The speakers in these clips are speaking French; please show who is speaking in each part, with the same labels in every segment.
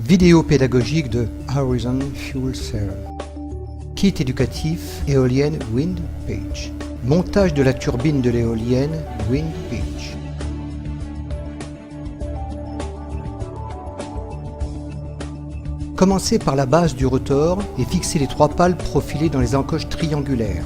Speaker 1: Vidéo pédagogique de Horizon Fuel Cell. Kit éducatif éolienne Wind Pitch. Montage de la turbine de l'éolienne Wind Pitch. Commencez par la base du rotor et fixez les 3 pales profilées dans les encoches triangulaires.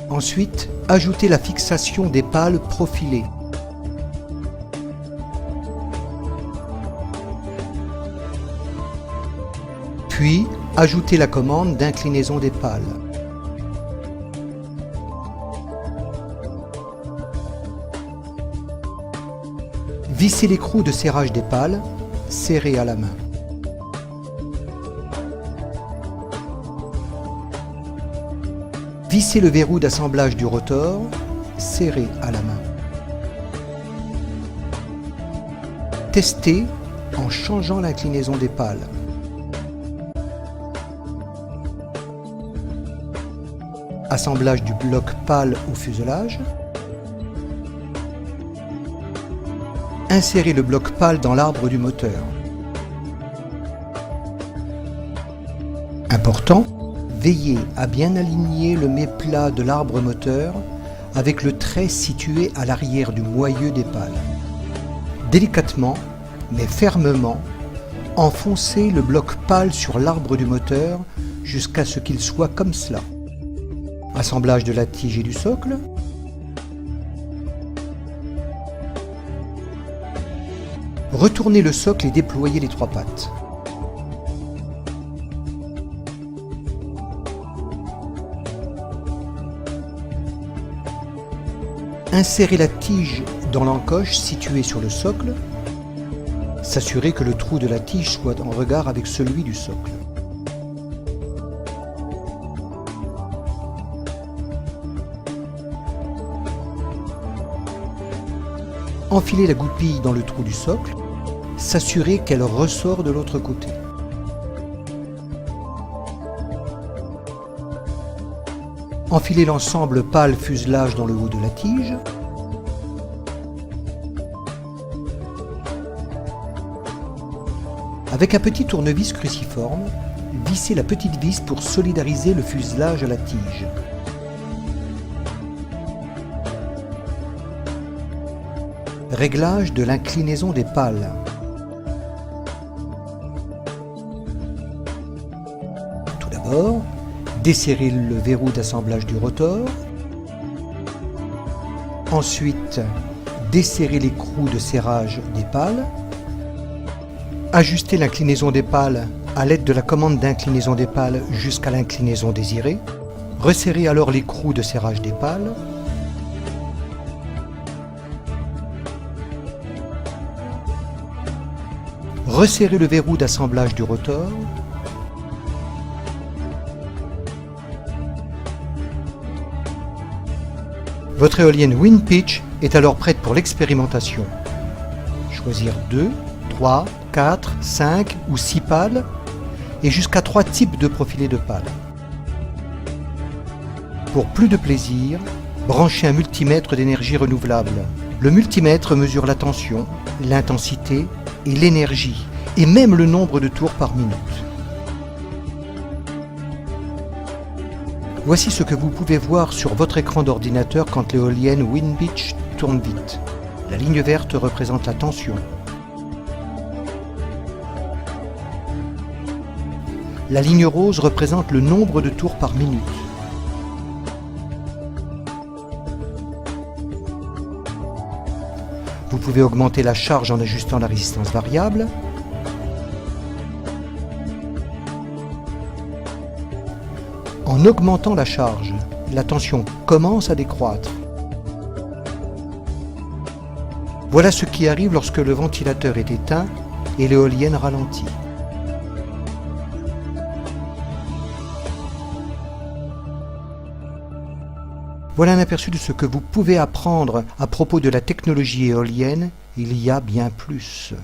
Speaker 1: Ensuite, ajoutez la fixation des pales profilées. Puis, ajoutez la commande d'inclinaison des pales. Vissez l'écrou de serrage des pales, serré à la main. Vissez le verrou d'assemblage du rotor, serré à la main. Testez en changeant l'inclinaison des pales. Assemblage du bloc pale au fuselage. Insérez le bloc pale dans l'arbre du moteur. Important, veillez à bien aligner le méplat de l'arbre moteur avec le trait situé à l'arrière du moyeu des pales. Délicatement, mais fermement, enfoncez le bloc pale sur l'arbre du moteur jusqu'à ce qu'il soit comme cela. Assemblage de la tige et du socle. Retournez le socle et déployez les 3 pattes. Insérez la tige dans l'encoche située sur le socle. S'assurer que le trou de la tige soit en regard avec celui du socle. Enfilez la goupille dans le trou du socle. S'assurer qu'elle ressort de l'autre côté. Enfilez l'ensemble pale fuselage dans le haut de la tige. Avec un petit tournevis cruciforme, vissez la petite vis pour solidariser le fuselage à la tige. Réglage de l'inclinaison des pales. Tout d'abord, desserrez le verrou d'assemblage du rotor. Ensuite, desserrez l'écrou de serrage des pales. Ajustez l'inclinaison des pales à l'aide de la commande d'inclinaison des pales jusqu'à l'inclinaison désirée. Resserrez alors l'écrou de serrage des pales. Resserrez le verrou d'assemblage du rotor. Votre éolienne Wind Pitch est alors prête pour l'expérimentation. Choisir 2, 3, 4, 5 ou 6 pales et jusqu'à 3 types de profilés de pales. Pour plus de plaisir, branchez un multimètre d'énergie renouvelable. Le multimètre mesure la tension, l'intensité et l'énergie, et même le nombre de tours par minute. Voici ce que vous pouvez voir sur votre écran d'ordinateur quand l'éolienne Wind Pitch tourne vite. La ligne verte représente la tension. La ligne rose représente le nombre de tours par minute. Vous pouvez augmenter la charge en ajustant la résistance variable. En augmentant la charge, la tension commence à décroître. Voilà ce qui arrive lorsque le ventilateur est éteint et l'éolienne ralentit. Voilà un aperçu de ce que vous pouvez apprendre à propos de la technologie éolienne. Il y a bien plus.